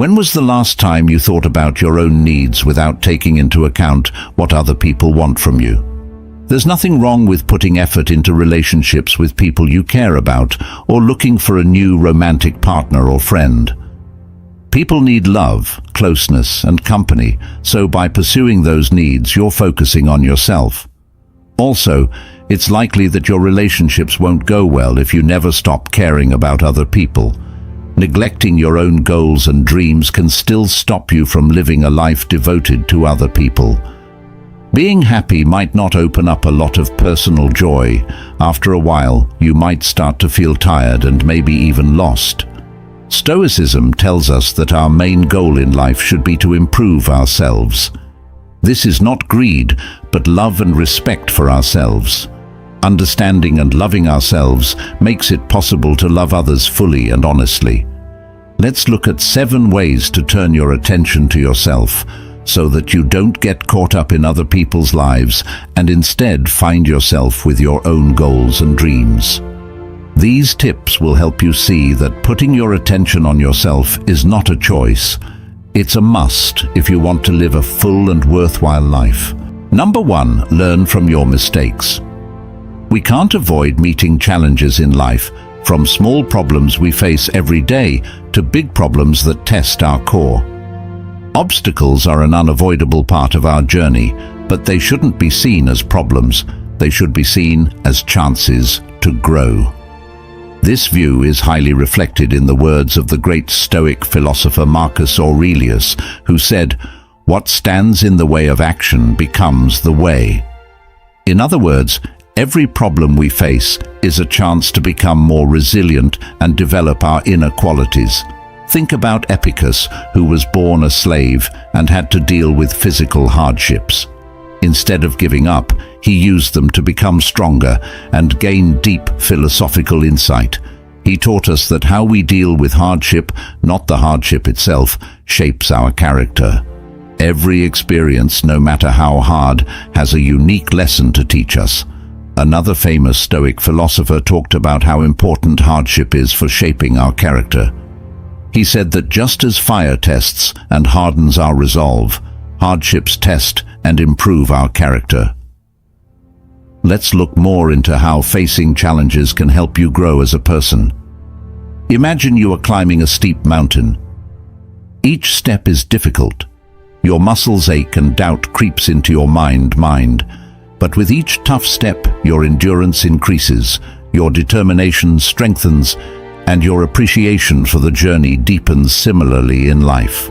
When was the last time you thought about your own needs without taking into account what other people want from you? There's nothing wrong with putting effort into relationships with people you care about or looking for a new romantic partner or friend. People need love, closeness, and company, so by pursuing those needs, you're focusing on yourself. Also, it's likely that your relationships won't go well if you never stop caring about other people. Neglecting your own goals and dreams can still stop you from living a life devoted to other people. Being happy might not open up a lot of personal joy. After a while, you might start to feel tired and maybe even lost. Stoicism tells us that our main goal in life should be to improve ourselves. This is not greed, but love and respect for ourselves. Understanding and loving ourselves makes it possible to love others fully and honestly. Let's look at 7 ways to turn your attention to yourself so that you don't get caught up in other people's lives and instead find yourself with your own goals and dreams. These tips will help you see that putting your attention on yourself is not a choice. It's a must if you want to live a full and worthwhile life. Number 1, learn from your mistakes. We can't avoid meeting challenges in life, from small problems we face every day to big problems that test our core. Obstacles are an unavoidable part of our journey, but they shouldn't be seen as problems. They should be seen as chances to grow. This view is highly reflected in the words of the great Stoic philosopher Marcus Aurelius, who said, "What stands in the way of action becomes the way." In other words, every problem we face is a chance to become more resilient and develop our inner qualities. Think about Epicus, who was born a slave and had to deal with physical hardships. Instead of giving up, he used them to become stronger and gain deep philosophical insight. He taught us that how we deal with hardship, not the hardship itself, shapes our character. Every experience, no matter how hard, has a unique lesson to teach us. Another famous Stoic philosopher talked about how important hardship is for shaping our character. He said that just as fire tests and hardens our resolve, hardships test and improve our character. Let's look more into how facing challenges can help you grow as a person. Imagine you are climbing a steep mountain. Each step is difficult. Your muscles ache and doubt creeps into your mind. But with each tough step, your endurance increases, your determination strengthens, and your appreciation for the journey deepens. Similarly in life.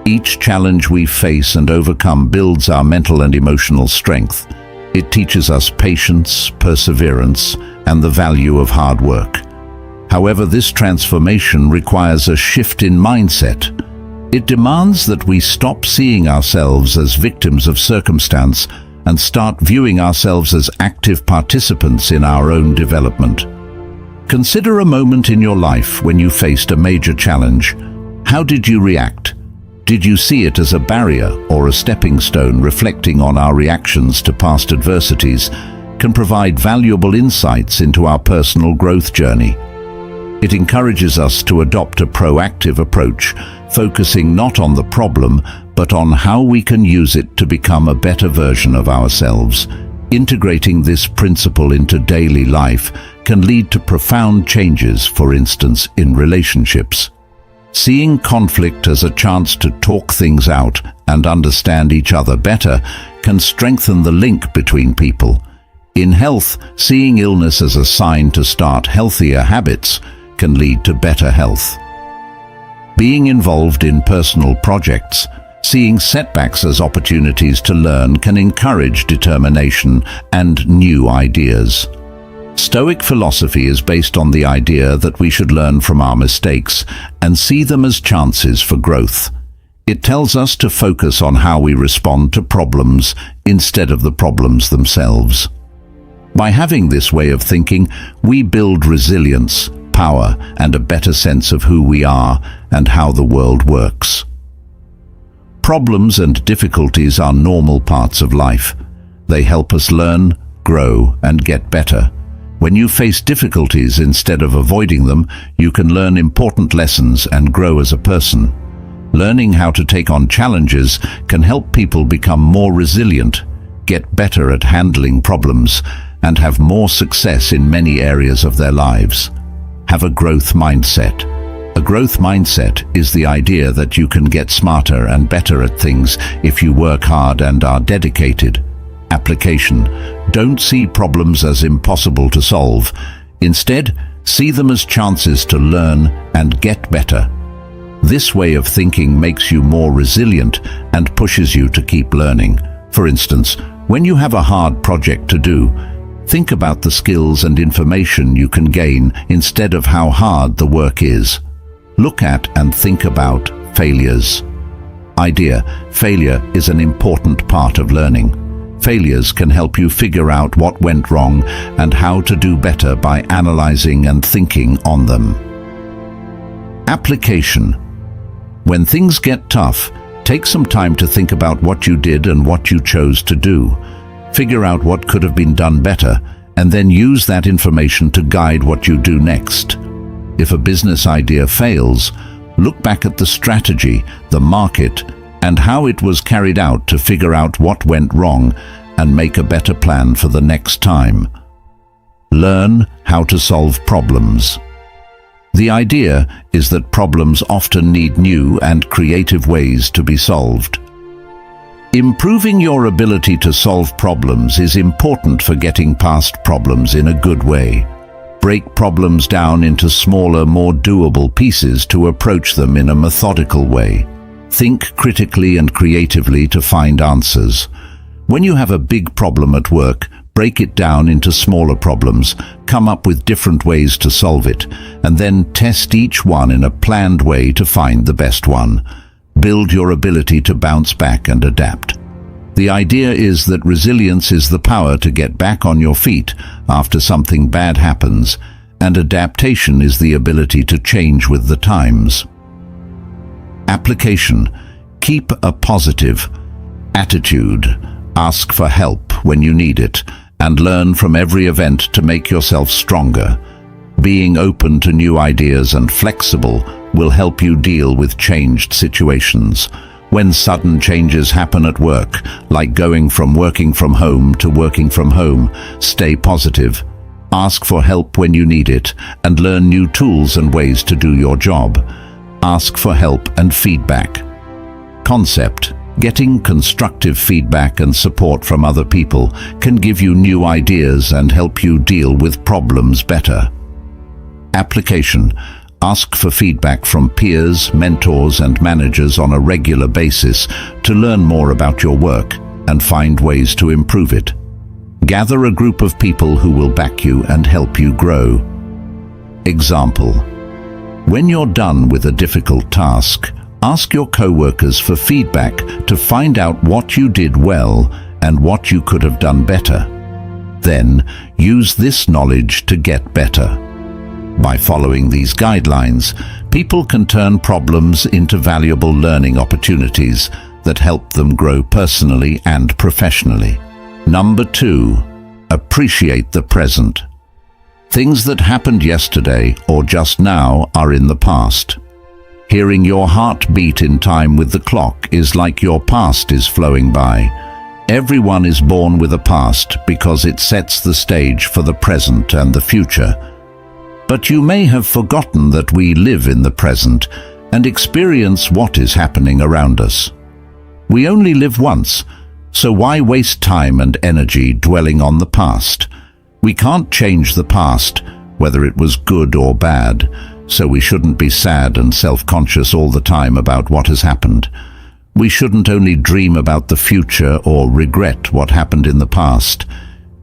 Each challenge we face and overcome builds our mental and emotional strength. It teaches us patience, perseverance, and the value of hard work. However, this transformation requires a shift in mindset. It demands that we stop seeing ourselves as victims of circumstance and start viewing ourselves as active participants in our own development. Consider a moment in your life when you faced a major challenge. How did you react? Did you see it as a barrier or a stepping stone? Reflecting on our reactions to past adversities can provide valuable insights into our personal growth journey. It encourages us to adopt a proactive approach, focusing not on the problem, but on how we can use it to become a better version of ourselves. Integrating this principle into daily life can lead to profound changes, for instance, in relationships. Seeing conflict as a chance to talk things out and understand each other better can strengthen the link between people. In health, seeing illness as a sign to start healthier habits can lead to better health. Being involved in personal projects, seeing setbacks as opportunities to learn can encourage determination and new ideas. Stoic philosophy is based on the idea that we should learn from our mistakes and see them as chances for growth. It tells us to focus on how we respond to problems instead of the problems themselves. By having this way of thinking, we build resilience, power, and a better sense of who we are and how the world works. Problems and difficulties are normal parts of life. They help us learn, grow, and get better. When you face difficulties instead of avoiding them, you can learn important lessons and grow as a person. Learning how to take on challenges can help people become more resilient, get better at handling problems, and have more success in many areas of their lives. Have a growth mindset. A growth mindset is the idea that you can get smarter and better at things if you work hard and are dedicated. Application. Don't see problems as impossible to solve. Instead, see them as chances to learn and get better. This way of thinking makes you more resilient and pushes you to keep learning. For instance, when you have a hard project to do, think about the skills and information you can gain instead of how hard the work is. Look at and think about failures. Idea: failure is an important part of learning. Failures can help you figure out what went wrong and how to do better by analyzing and thinking on them. Application. When things get tough, take some time to think about what you did and what you chose to do. Figure out what could have been done better, and then use that information to guide what you do next. If a business idea fails, look back at the strategy, the market, and how it was carried out to figure out what went wrong and make a better plan for the next time. Learn how to solve problems. The idea is that problems often need new and creative ways to be solved. Improving your ability to solve problems is important for getting past problems in a good way. Break problems down into smaller, more doable pieces to approach them in a methodical way. Think critically and creatively to find answers. When you have a big problem at work, break it down into smaller problems, come up with different ways to solve it, and then test each one in a planned way to find the best one. Build your ability to bounce back and adapt. The idea is that resilience is the power to get back on your feet after something bad happens, and adaptation is the ability to change with the times. Application. Keep a positive attitude. Ask for help when you need it, and learn from every event to make yourself stronger. Being open to new ideas and flexible will help you deal with changed situations. When sudden changes happen at work, like going from working from home to working from home, stay positive. Ask for help when you need it, and learn new tools and ways to do your job. Ask for help and feedback. Concept. Getting constructive feedback and support from other people can give you new ideas and help you deal with problems better. Application. Ask for feedback from peers, mentors, and managers on a regular basis to learn more about your work and find ways to improve it. Gather a group of people who will back you and help you grow. Example. When you're done with a difficult task, ask your co-workers for feedback to find out what you did well and what you could have done better. Then, use this knowledge to get better. By following these guidelines, people can turn problems into valuable learning opportunities that help them grow personally and professionally. Number 2, appreciate the present. Things that happened yesterday or just now are in the past. Hearing your heart beat in time with the clock is like your past is flowing by. Everyone is born with a past because it sets the stage for the present and the future. But you may have forgotten that we live in the present and experience what is happening around us. We only live once, so why waste time and energy dwelling on the past? We can't change the past, whether it was good or bad, so we shouldn't be sad and self-conscious all the time about what has happened. We shouldn't only dream about the future or regret what happened in the past.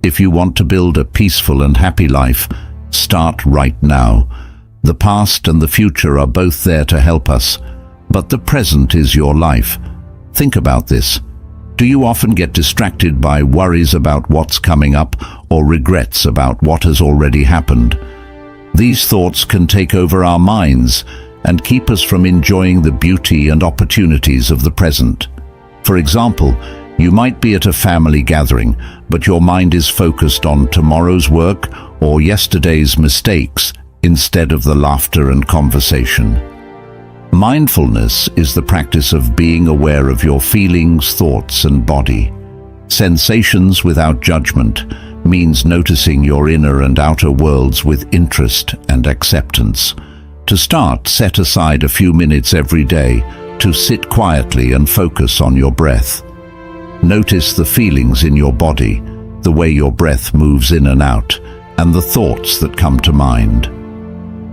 If you want to build a peaceful and happy life, start right now. The past and the future are both there to help us, but the present is your life. Think about this. Do you often get distracted by worries about what's coming up or regrets about what has already happened? These thoughts can take over our minds and keep us from enjoying the beauty and opportunities of the present. For example, you might be at a family gathering, but your mind is focused on tomorrow's work or yesterday's mistakes instead of the laughter and conversation. Mindfulness is the practice of being aware of your feelings, thoughts, and body. Sensations without judgment means noticing your inner and outer worlds with interest and acceptance. To start, set aside a few minutes every day to sit quietly and focus on your breath. Notice the feelings in your body, the way your breath moves in and out, and the thoughts that come to mind.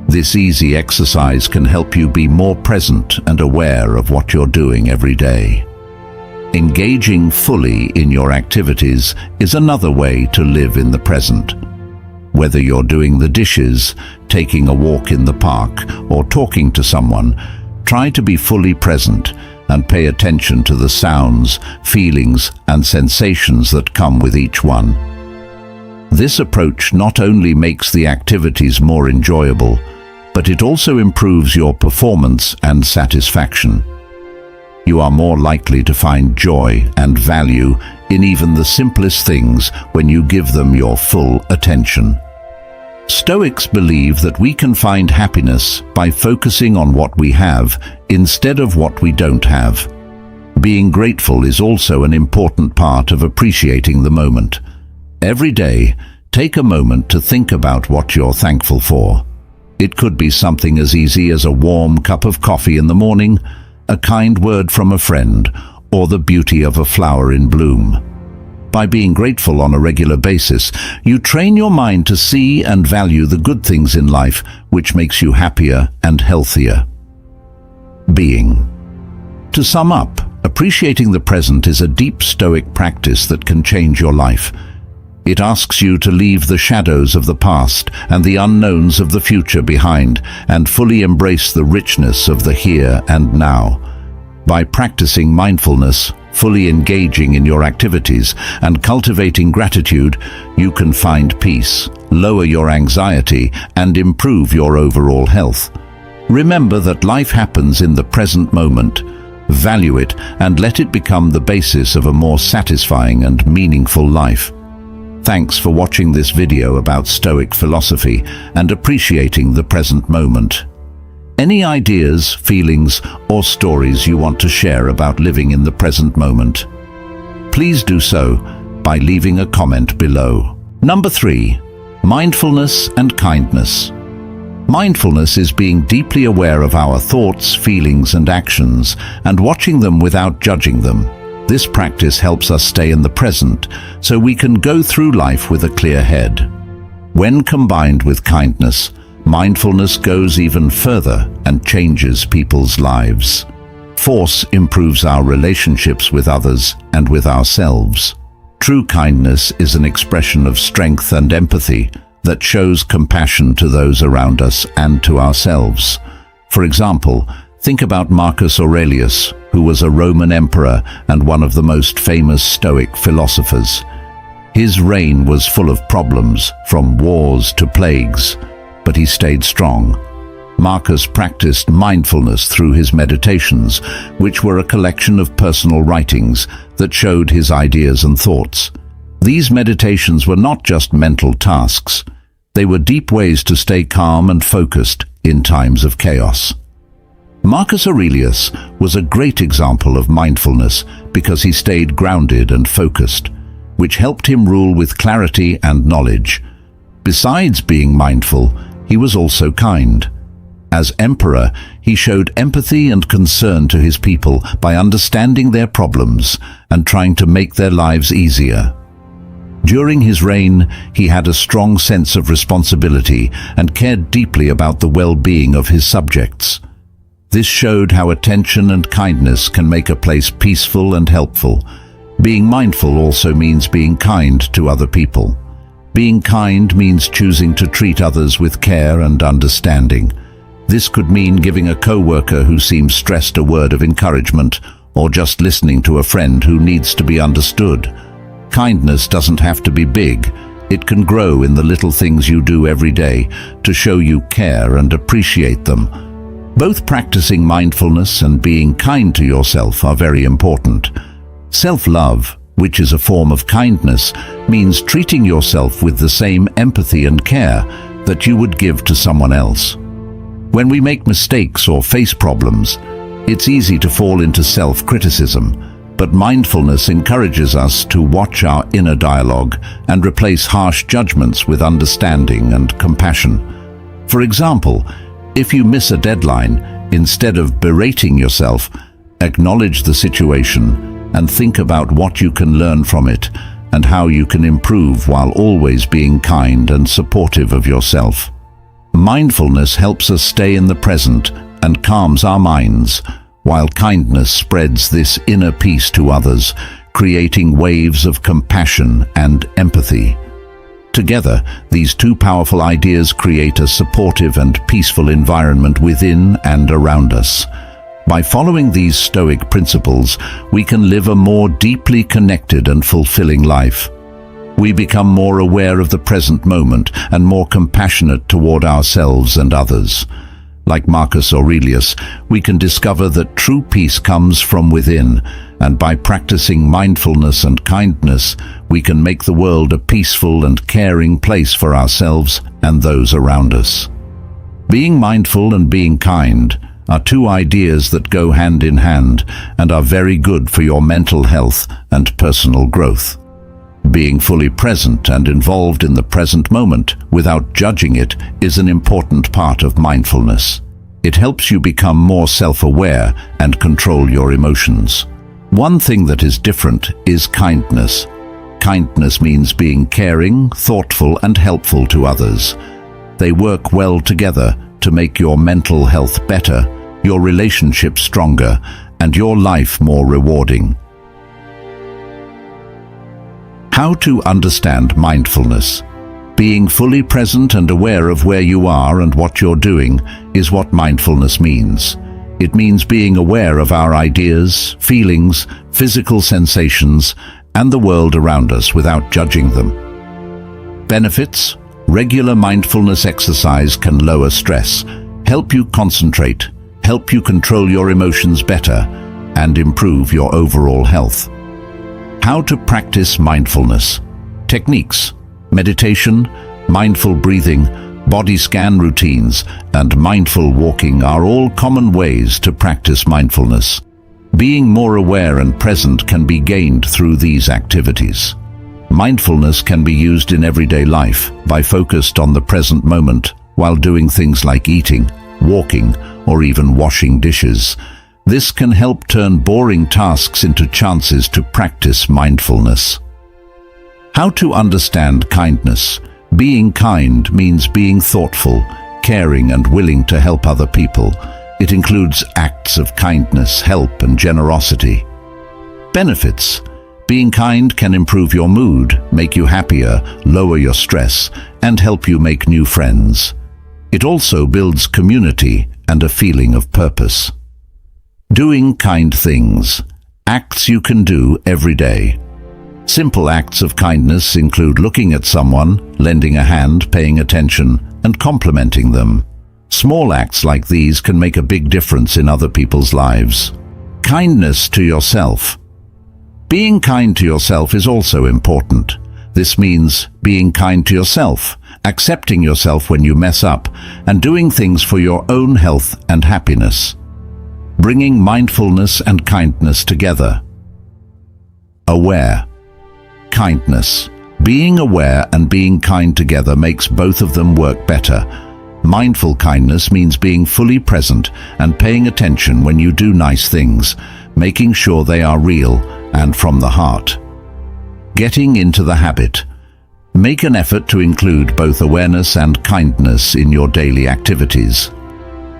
This easy exercise can help you be more present and aware of what you're doing every day. Engaging fully in your activities is another way to live in the present. Whether you're doing the dishes, taking a walk in the park, or talking to someone, try to be fully present and pay attention to the sounds, feelings, and sensations that come with each one. This approach not only makes the activities more enjoyable, but it also improves your performance and satisfaction. You are more likely to find joy and value in even the simplest things when you give them your full attention. Stoics believe that we can find happiness by focusing on what we have instead of what we don't have. Being grateful is also an important part of appreciating the moment. Every day, take a moment to think about what you're thankful for. It could be something as easy as a warm cup of coffee in the morning, a kind word from a friend, or the beauty of a flower in bloom. By being grateful on a regular basis, you train your mind to see and value the good things in life, which makes you happier and healthier. Being. To sum up, appreciating the present is a deep Stoic practice that can change your life. It asks you to leave the shadows of the past and the unknowns of the future behind and fully embrace the richness of the here and now. By practicing mindfulness, fully engaging in your activities, and cultivating gratitude, you can find peace, lower your anxiety, and improve your overall health. Remember that life happens in the present moment. Value it and let it become the basis of a more satisfying and meaningful life. Thanks for watching this video about Stoic philosophy and appreciating the present moment. Any ideas, feelings, or stories you want to share about living in the present moment? Please do so by leaving a comment below. Number 3. Mindfulness and kindness. Mindfulness is being deeply aware of our thoughts, feelings, and actions, and watching them without judging them. This practice helps us stay in the present, so we can go through life with a clear head. When combined with kindness, mindfulness goes even further and changes people's lives. Force improves our relationships with others and with ourselves. True kindness is an expression of strength and empathy that shows compassion to those around us and to ourselves. For example, think about Marcus Aurelius, who was a Roman emperor and one of the most famous Stoic philosophers. His reign was full of problems, from wars to plagues, but he stayed strong. Marcus practiced mindfulness through his meditations, which were a collection of personal writings that showed his ideas and thoughts. These meditations were not just mental tasks. They were deep ways to stay calm and focused in times of chaos. Marcus Aurelius was a great example of mindfulness because he stayed grounded and focused, which helped him rule with clarity and knowledge. Besides being mindful, he was also kind. As emperor, he showed empathy and concern to his people by understanding their problems and trying to make their lives easier. During his reign, he had a strong sense of responsibility and cared deeply about the well-being of his subjects. This showed how attention and kindness can make a place peaceful and helpful. Being mindful also means being kind to other people. Being kind means choosing to treat others with care and understanding. This could mean giving a co-worker who seems stressed a word of encouragement, or just listening to a friend who needs to be understood. Kindness doesn't have to be big. It can grow in the little things you do every day to show you care and appreciate them. Both practicing mindfulness and being kind to yourself are very important. Self-love, which is a form of kindness, means treating yourself with the same empathy and care that you would give to someone else. When we make mistakes or face problems, it's easy to fall into self-criticism, but mindfulness encourages us to watch our inner dialogue and replace harsh judgments with understanding and compassion. For example, if you miss a deadline, instead of berating yourself, acknowledge the situation and think about what you can learn from it and how you can improve while always being kind and supportive of yourself. Mindfulness helps us stay in the present and calms our minds, while kindness spreads this inner peace to others, creating waves of compassion and empathy. Together, these two powerful ideas create a supportive and peaceful environment within and around us. By following these Stoic principles, we can live a more deeply connected and fulfilling life. We become more aware of the present moment and more compassionate toward ourselves and others. Like Marcus Aurelius, we can discover that true peace comes from within, and by practicing mindfulness and kindness, we can make the world a peaceful and caring place for ourselves and those around us. Being mindful and being kind are two ideas that go hand in hand and are very good for your mental health and personal growth. Being fully present and involved in the present moment without judging it is an important part of mindfulness. It helps you become more self-aware and control your emotions. One thing that is different is kindness. Kindness means being caring, thoughtful, and helpful to others. They work well together to make your mental health better, your relationships stronger, and your life more rewarding. How to understand mindfulness. Being fully present and aware of where you are and what you're doing is what mindfulness means. It means being aware of our ideas, feelings, physical sensations, and the world around us without judging them. Benefits: regular mindfulness exercise can lower stress, help you concentrate, help you control your emotions better, and improve your overall health. How to practice mindfulness. Techniques: meditation, mindful breathing, body scan routines, and mindful walking are all common ways to practice mindfulness. Being more aware and present can be gained through these activities. Mindfulness can be used in everyday life by focused on the present moment while doing things like eating, walking, or even washing dishes. This can help turn boring tasks into chances to practice mindfulness. How to understand kindness. Being kind means being thoughtful, caring, and willing to help other people. It includes acts of kindness, help, and generosity. Benefits: being kind can improve your mood, make you happier, lower your stress, and help you make new friends. It also builds community and a feeling of purpose. Doing kind things. Acts you can do every day. Simple acts of kindness include looking at someone, lending a hand, paying attention, and complimenting them. Small acts like these can make a big difference in other people's lives. Kindness to yourself. Being kind to yourself is also important. This means being kind to yourself, accepting yourself when you mess up, and doing things for your own health and happiness. Bringing mindfulness and kindness together. Aware. Kindness. Being aware and being kind together makes both of them work better. Mindful kindness means being fully present and paying attention when you do nice things, making sure they are real and from the heart. Getting into the habit. Make an effort to include both awareness and kindness in your daily activities.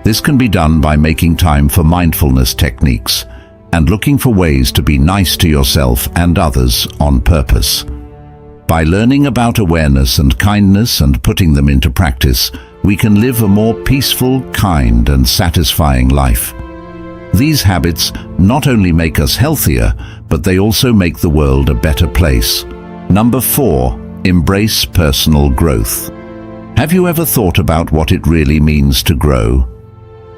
This can be done by making time for mindfulness techniques and looking for ways to be nice to yourself and others on purpose. By learning about awareness and kindness and putting them into practice, we can live a more peaceful, kind, and satisfying life. These habits not only make us healthier, but they also make the world a better place. Number 4, embrace personal growth. Have you ever thought about what it really means to grow?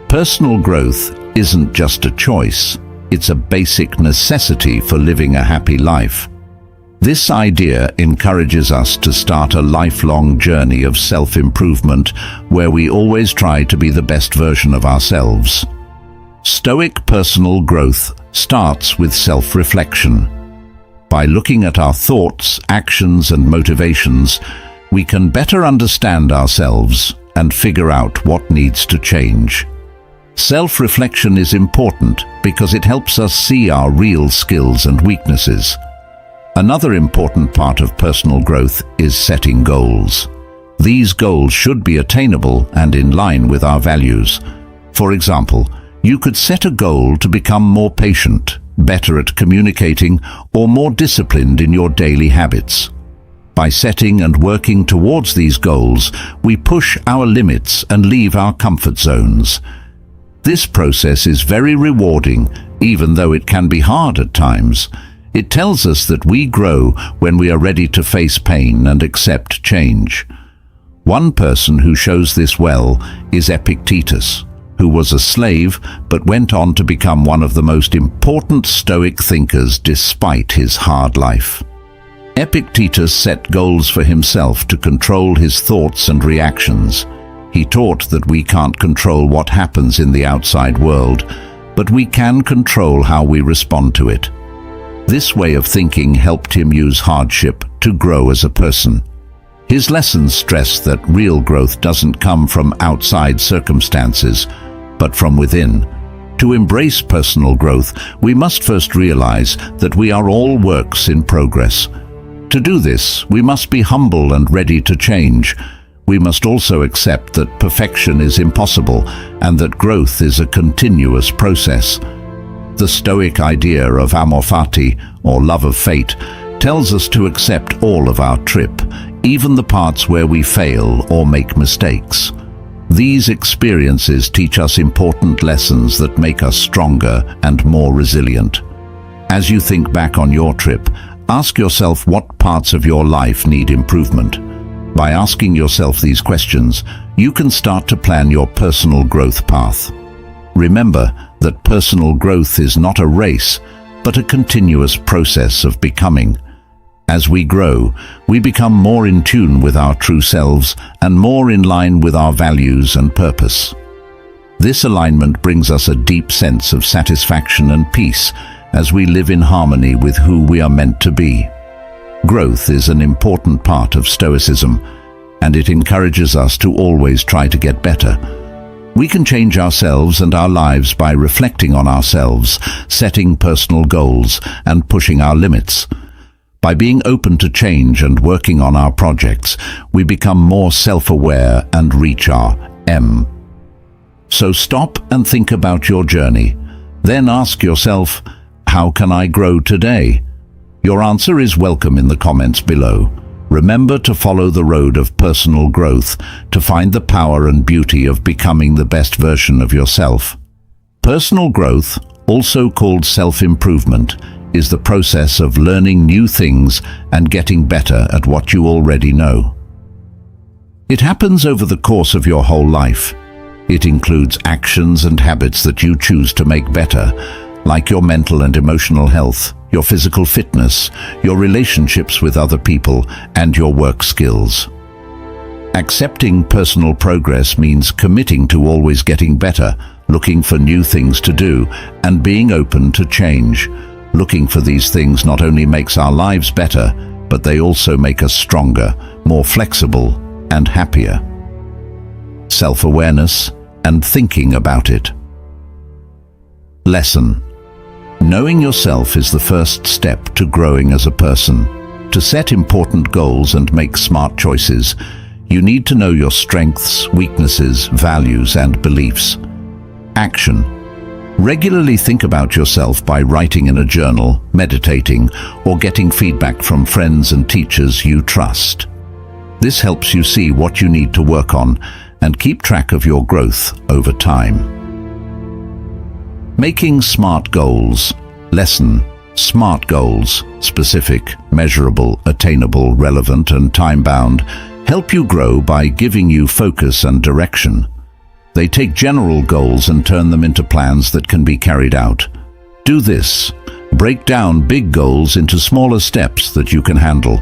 Personal growth isn't just a choice, it's a basic necessity for living a happy life. This idea encourages us to start a lifelong journey of self-improvement where we always try to be the best version of ourselves. Stoic personal growth starts with self-reflection. By looking at our thoughts, actions, and motivations, we can better understand ourselves and figure out what needs to change. Self-reflection is important because it helps us see our real skills and weaknesses. Another important part of personal growth is setting goals. These goals should be attainable and in line with our values. For example, you could set a goal to become more patient, better at communicating, or more disciplined in your daily habits. By setting and working towards these goals, we push our limits and leave our comfort zones. This process is very rewarding, even though it can be hard at times. It tells us that we grow when we are ready to face pain and accept change. One person who shows this well is Epictetus, who was a slave but went on to become one of the most important Stoic thinkers despite his hard life. Epictetus set goals for himself to control his thoughts and reactions. He taught that we can't control what happens in the outside world, but we can control how we respond to it. This way of thinking helped him use hardship to grow as a person. His lessons stress that real growth doesn't come from outside circumstances, but from within. To embrace personal growth, we must first realize that we are all works in progress. To do this, we must be humble and ready to change. We must also accept that perfection is impossible and that growth is a continuous process. The Stoic idea of amor fati, or love of fate, tells us to accept all of our trip, even the parts where we fail or make mistakes. These experiences teach us important lessons that make us stronger and more resilient. As you think back on your trip, ask yourself what parts of your life need improvement. By asking yourself these questions, you can start to plan your personal growth path. Remember that personal growth is not a race, but a continuous process of becoming. As we grow, we become more in tune with our true selves and more in line with our values and purpose. This alignment brings us a deep sense of satisfaction and peace as we live in harmony with who we are meant to be. Growth is an important part of Stoicism, and it encourages us to always try to get better. We can change ourselves and our lives by reflecting on ourselves, setting personal goals, and pushing our limits. By being open to change and working on our projects, we become more self-aware and reach our M. So stop and think about your journey. Then ask yourself, how can I grow today? Your answer is welcome in the comments below. Remember to follow the road of personal growth to find the power and beauty of becoming the best version of yourself. Personal growth, also called self-improvement, is the process of learning new things and getting better at what you already know. It happens over the course of your whole life. It includes actions and habits that you choose to make better, like your mental and emotional health, your physical fitness, your relationships with other people, and your work skills. Accepting personal progress means committing to always getting better, looking for new things to do, and being open to change. Looking for these things not only makes our lives better, but they also make us stronger, more flexible, and happier. Self-awareness and thinking about it. Lesson: knowing yourself is the first step to growing as a person. To set important goals and make smart choices, you need to know your strengths, weaknesses, values, and beliefs. Action: regularly think about yourself by writing in a journal, meditating, or getting feedback from friends and teachers you trust. This helps you see what you need to work on and keep track of your growth over time. Making smart goals. Lesson: smart goals, specific, measurable, attainable, relevant, and time-bound, help you grow by giving you focus and direction. They take general goals and turn them into plans that can be carried out. Do this Break down big goals into smaller steps that you can handle.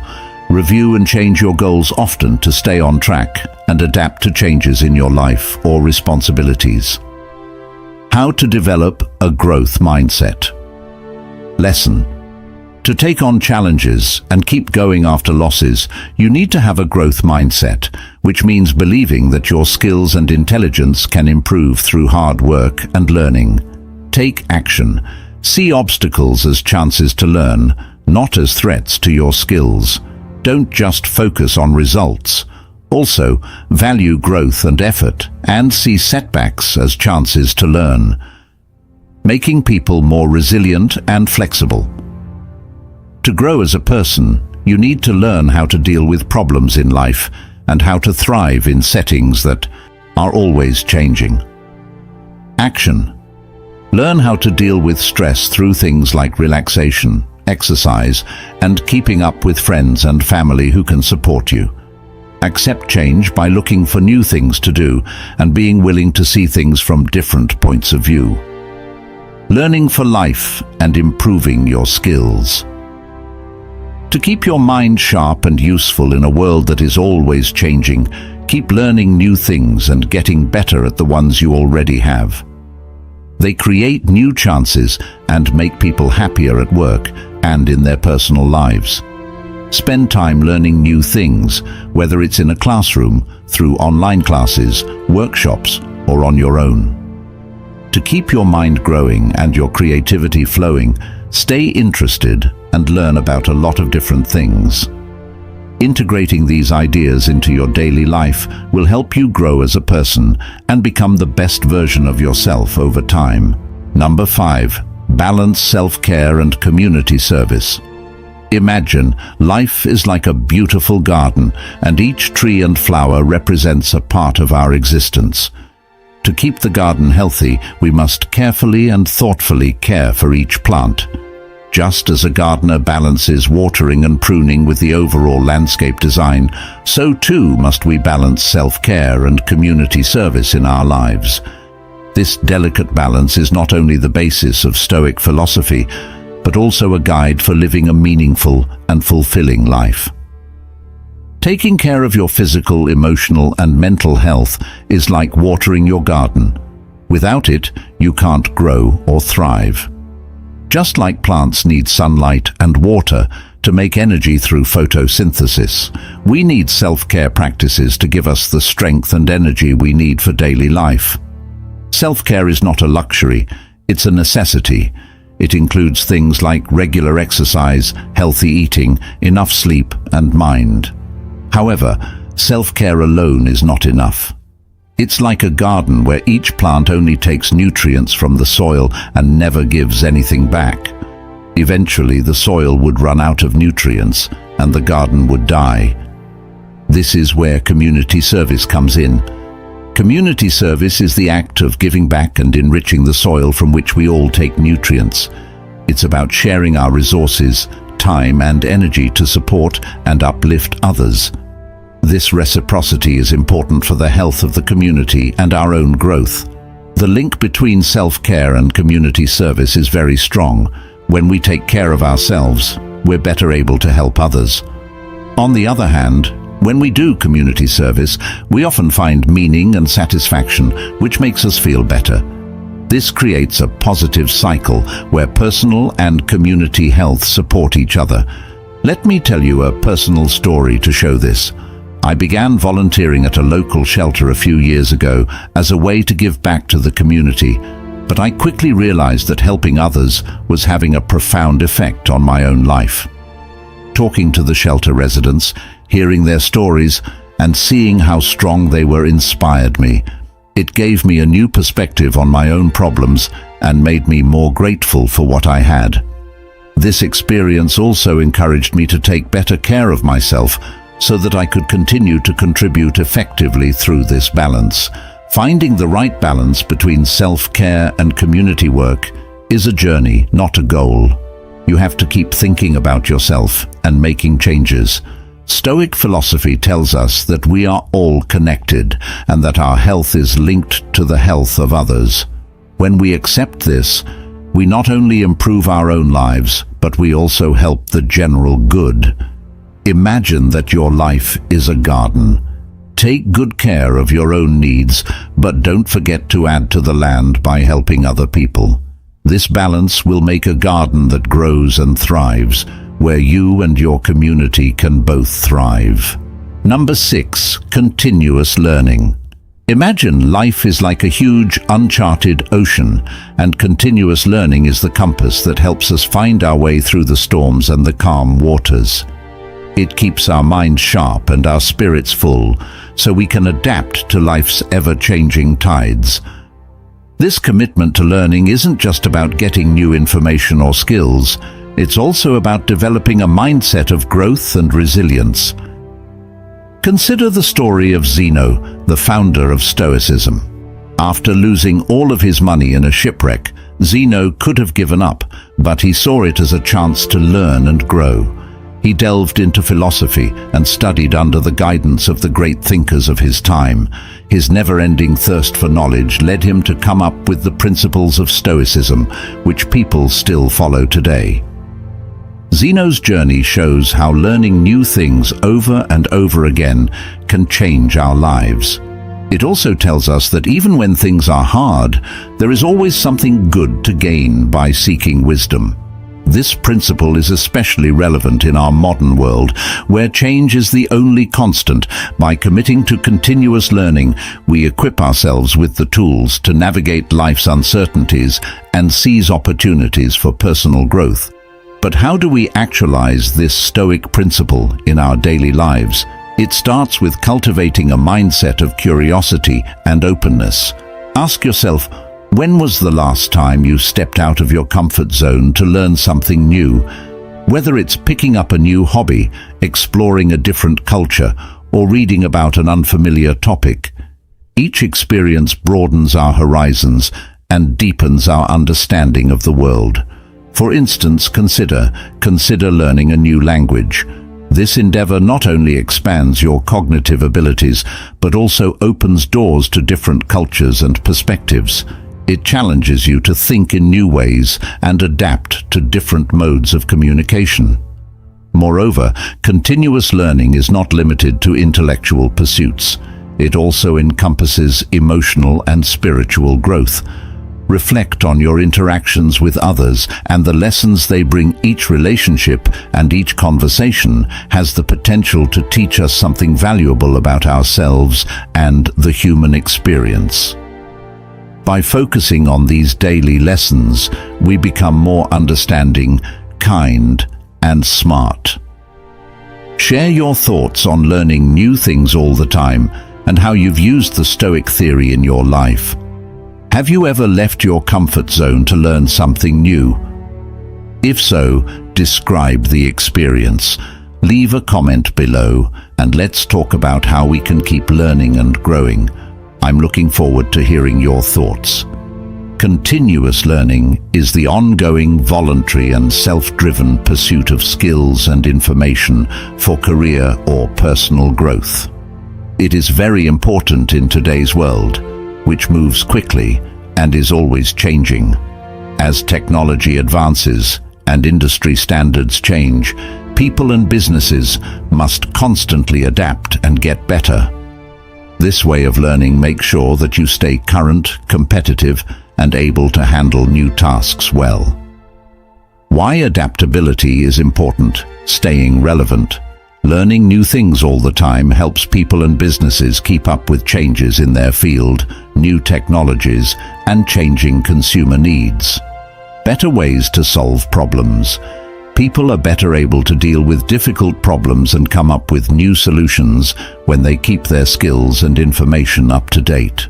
Review and change your goals often to stay on track and adapt to changes in your life or responsibilities. How to develop a growth mindset. Lesson: to take on challenges and keep going after losses, you need to have a growth mindset, which means believing that your skills and intelligence can improve through hard work and learning. Take action. See obstacles as chances to learn, not as threats to your skills. Don't just focus on results. Also, value growth and effort, and see setbacks as chances to learn. Making people more resilient and flexible. To grow as a person, you need to learn how to deal with problems in life and how to thrive in settings that are always changing. Action. Learn how to deal with stress through things like relaxation, exercise, and keeping up with friends and family who can support you. Accept change by looking for new things to do and being willing to see things from different points of view. Learning for life and improving your skills. To keep your mind sharp and useful in a world that is always changing, keep learning new things and getting better at the ones you already have. They create new chances and make people happier at work and in their personal lives. Spend time learning new things, whether it's in a classroom, through online classes, workshops, or on your own. To keep your mind growing and your creativity flowing, stay interested and learn about a lot of different things. Integrating these ideas into your daily life will help you grow as a person and become the best version of yourself over time. Number 5. Balance self-care and community service. Imagine life is like a beautiful garden, and each tree and flower represents a part of our existence. To keep the garden healthy, we must carefully and thoughtfully care for each plant. Just as a gardener balances watering and pruning with the overall landscape design, so too must we balance self-care and community service in our lives. This delicate balance is not only the basis of Stoic philosophy, but also a guide for living a meaningful and fulfilling life. Taking care of your physical, emotional, and mental health is like watering your garden. Without it, you can't grow or thrive. Just like plants need sunlight and water to make energy through photosynthesis, we need self-care practices to give us the strength and energy we need for daily life. Self-care is not a luxury, it's a necessity. It includes things like regular exercise, healthy eating, enough sleep, and mind. However, self-care alone is not enough. It's like a garden where each plant only takes nutrients from the soil and never gives anything back. Eventually, the soil would run out of nutrients and the garden would die. This is where community service comes in. Community service is the act of giving back and enriching the soil from which we all take nutrients. It's about sharing our resources, time and energy to support and uplift others. This reciprocity is important for the health of the community and our own growth. The link between self-care and community service is very strong. When we take care of ourselves, we're better able to help others. On the other hand, when we do community service, we often find meaning and satisfaction, which makes us feel better. This creates a positive cycle where personal and community health support each other. Let me tell you a personal story to show this. I began volunteering at a local shelter a few years ago as a way to give back to the community, but I quickly realized that helping others was having a profound effect on my own life. Talking to the shelter residents, hearing their stories, and seeing how strong they were inspired me. It gave me a new perspective on my own problems and made me more grateful for what I had. This experience also encouraged me to take better care of myself so that I could continue to contribute effectively through this balance. Finding the right balance between self-care and community work is a journey, not a goal. You have to keep thinking about yourself and making changes. Stoic philosophy tells us that we are all connected and that our health is linked to the health of others. When we accept this, we not only improve our own lives, but we also help the general good. Imagine that your life is a garden. Take good care of your own needs, but don't forget to add to the land by helping other people. This balance will make a garden that grows and thrives, where you and your community can both thrive. Number 6, continuous learning. Imagine life is like a huge, uncharted ocean, and continuous learning is the compass that helps us find our way through the storms and the calm waters. It keeps our minds sharp and our spirits full, so we can adapt to life's ever-changing tides. This commitment to learning isn't just about getting new information or skills, it's also about developing a mindset of growth and resilience. Consider the story of Zeno, the founder of Stoicism. After losing all of his money in a shipwreck, Zeno could have given up, but he saw it as a chance to learn and grow. He delved into philosophy and studied under the guidance of the great thinkers of his time. His never-ending thirst for knowledge led him to come up with the principles of Stoicism, which people still follow today. Zeno's journey shows how learning new things over and over again can change our lives. It also tells us that even when things are hard, there is always something good to gain by seeking wisdom. This principle is especially relevant in our modern world, where change is the only constant. By committing to continuous learning, we equip ourselves with the tools to navigate life's uncertainties and seize opportunities for personal growth. But how do we actualize this Stoic principle in our daily lives? It starts with cultivating a mindset of curiosity and openness. Ask yourself, when was the last time you stepped out of your comfort zone to learn something new? Whether it's picking up a new hobby, exploring a different culture, or reading about an unfamiliar topic, each experience broadens our horizons and deepens our understanding of the world. For instance, consider learning a new language. This endeavor not only expands your cognitive abilities, but also opens doors to different cultures and perspectives. It challenges you to think in new ways and adapt to different modes of communication. Moreover, continuous learning is not limited to intellectual pursuits. It also encompasses emotional and spiritual growth. Reflect on your interactions with others and the lessons they bring. Each relationship and each conversation has the potential to teach us something valuable about ourselves and the human experience. By focusing on these daily lessons, we become more understanding, kind, and smart. Share your thoughts on learning new things all the time and how you've used the Stoic theory in your life. Have you ever left your comfort zone to learn something new? If so, describe the experience. Leave a comment below and let's talk about how we can keep learning and growing. I'm looking forward to hearing your thoughts. Continuous learning is the ongoing, voluntary and self-driven pursuit of skills and information for career or personal growth. It is very important in today's world, which moves quickly and is always changing. As technology advances and industry standards change, people and businesses must constantly adapt and get better. This way of learning makes sure that you stay current, competitive, and able to handle new tasks well. Why adaptability is important: staying relevant. Learning new things all the time helps people and businesses keep up with changes in their field, new technologies, and changing consumer needs. Better ways to solve problems. People are better able to deal with difficult problems and come up with new solutions when they keep their skills and information up to date.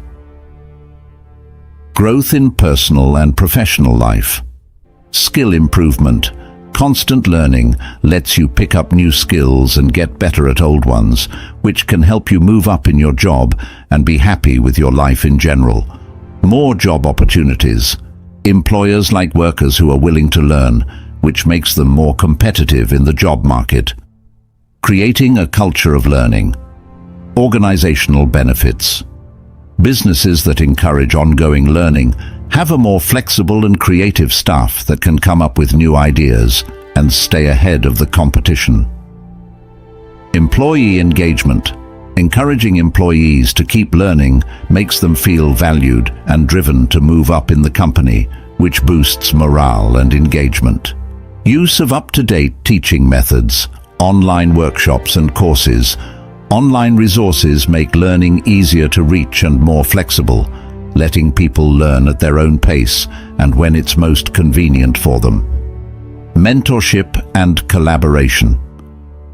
Growth in personal and professional life. Skill improvement. Constant learning lets you pick up new skills and get better at old ones, which can help you move up in your job and be happy with your life in general. More job opportunities. Employers like workers who are willing to learn, which makes them more competitive in the job market. Creating a culture of learning. Organizational benefits. Businesses that encourage ongoing learning Have a more flexible and creative staff that can come up with new ideas and stay ahead of the competition. Employee engagement. Encouraging employees to keep learning makes them feel valued and driven to move up in the company, which boosts morale and engagement. Use of up-to-date teaching methods, online workshops and courses. Online resources make learning easier to reach and more flexible, letting people learn at their own pace and when it's most convenient for them. Mentorship and collaboration.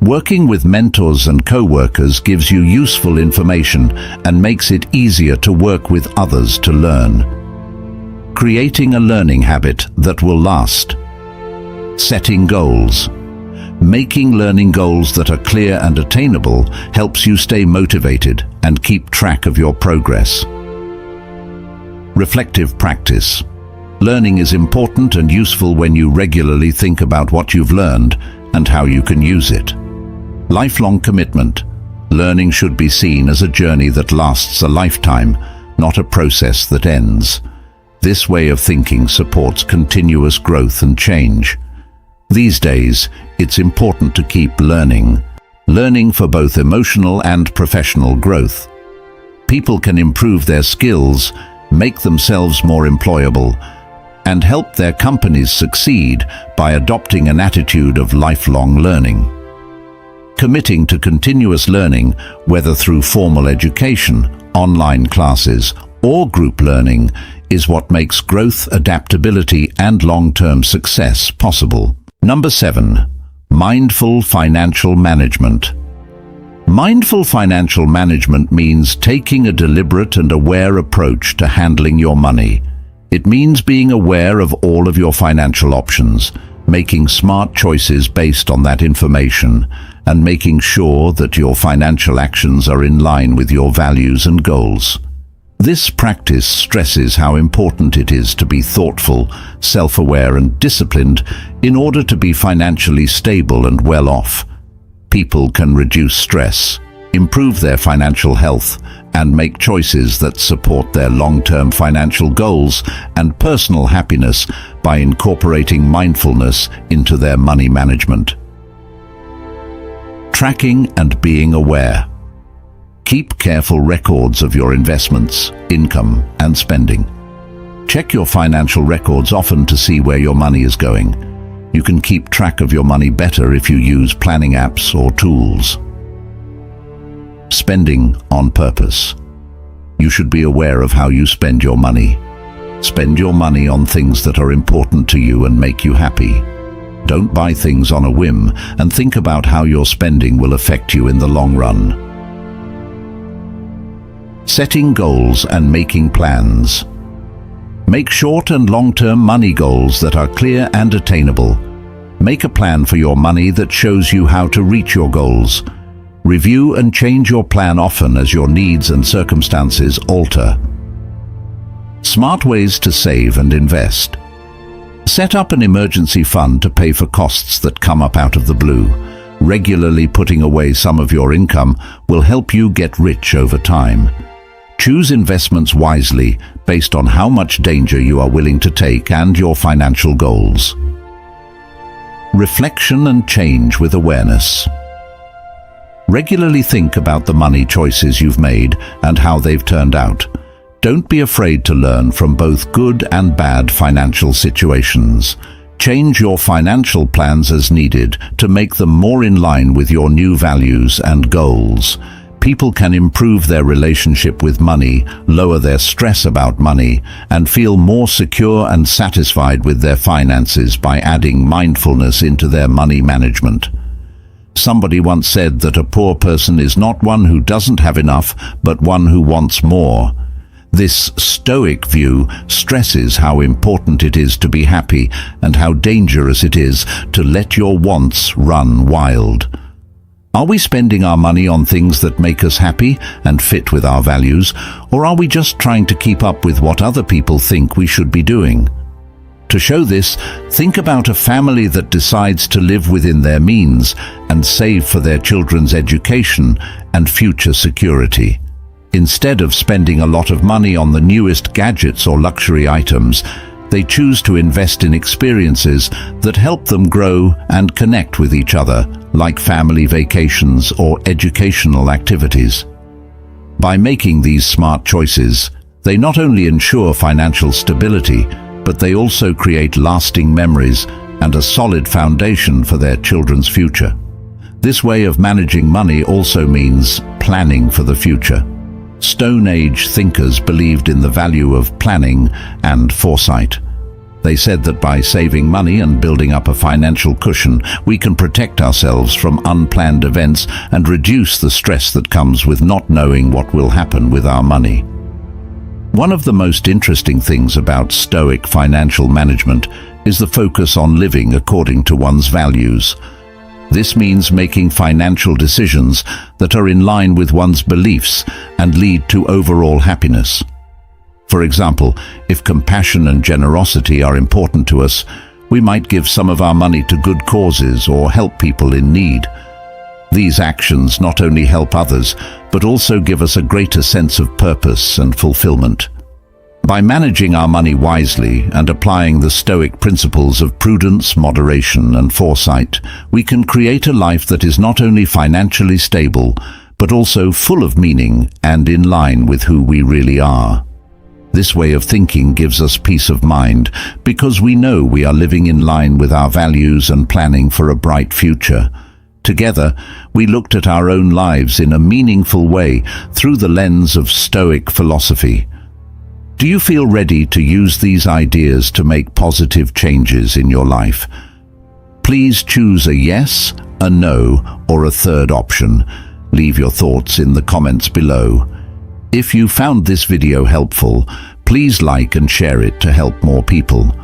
Working with mentors and co-workers gives you useful information and makes it easier to work with others to learn. Creating a learning habit that will last. Setting goals. Making learning goals that are clear and attainable helps you stay motivated and keep track of your progress. Reflective practice. Learning is important and useful when you regularly think about what you've learned and how you can use it. Lifelong commitment. Learning should be seen as a journey that lasts a lifetime, not a process that ends. This way of thinking supports continuous growth and change. These days, it's important to keep learning. Learning for both emotional and professional growth. People can improve their skills, make themselves more employable, and help their companies succeed by adopting an attitude of lifelong learning. Committing to continuous learning, whether through formal education, online classes, or group learning, is what makes growth, adaptability, and long-term success possible. Number 7. Mindful financial management. Mindful financial management means taking a deliberate and aware approach to handling your money. It means being aware of all of your financial options, making smart choices based on that information, and making sure that your financial actions are in line with your values and goals. This practice stresses how important it is to be thoughtful, self-aware, and disciplined in order to be financially stable and well off. People can reduce stress, improve their financial health, and make choices that support their long-term financial goals and personal happiness by incorporating mindfulness into their money management. Tracking and being aware. Keep careful records of your investments, income, and spending. Check your financial records often to see where your money is going. You can keep track of your money better if you use planning apps or tools. Spending on purpose. You should be aware of how you spend your money. Spend your money on things that are important to you and make you happy. Don't buy things on a whim, and think about how your spending will affect you in the long run. Setting goals and making plans. Make short and long-term money goals that are clear and attainable. Make a plan for your money that shows you how to reach your goals. Review and change your plan often as your needs and circumstances alter. Smart ways to save and invest. Set up an emergency fund to pay for costs that come up out of the blue. Regularly putting away some of your income will help you get rich over time. Choose investments wisely based on how much danger you are willing to take and your financial goals. Reflection and change with awareness. Regularly think about the money choices you've made and how they've turned out. Don't be afraid to learn from both good and bad financial situations. Change your financial plans as needed to make them more in line with your new values and goals. People can improve their relationship with money, lower their stress about money, and feel more secure and satisfied with their finances by adding mindfulness into their money management. Somebody once said that a poor person is not one who doesn't have enough, but one who wants more. This Stoic view stresses how important it is to be happy and how dangerous it is to let your wants run wild. Are we spending our money on things that make us happy and fit with our values, or are we just trying to keep up with what other people think we should be doing? To show this, think about a family that decides to live within their means and save for their children's education and future security. Instead of spending a lot of money on the newest gadgets or luxury items, they choose to invest in experiences that help them grow and connect with each other, like family vacations or educational activities. By making these smart choices, they not only ensure financial stability, but they also create lasting memories and a solid foundation for their children's future. This way of managing money also means planning for the future. Stone Age thinkers believed in the value of planning and foresight. They said that by saving money and building up a financial cushion, we can protect ourselves from unplanned events and reduce the stress that comes with not knowing what will happen with our money. One of the most interesting things about Stoic financial management is the focus on living according to one's values. This means making financial decisions that are in line with one's beliefs and lead to overall happiness. For example, if compassion and generosity are important to us, we might give some of our money to good causes or help people in need. These actions not only help others, but also give us a greater sense of purpose and fulfillment. By managing our money wisely and applying the Stoic principles of prudence, moderation, and foresight, we can create a life that is not only financially stable, but also full of meaning and in line with who we really are. This way of thinking gives us peace of mind because we know we are living in line with our values and planning for a bright future. Together, we looked at our own lives in a meaningful way through the lens of Stoic philosophy. Do you feel ready to use these ideas to make positive changes in your life? Please choose a yes, a no, or a third option. Leave your thoughts in the comments below. If you found this video helpful, please like and share it to help more people.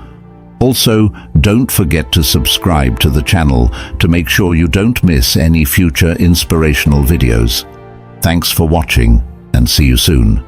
Also, don't forget to subscribe to the channel to make sure you don't miss any future inspirational videos. Thanks for watching, and see you soon.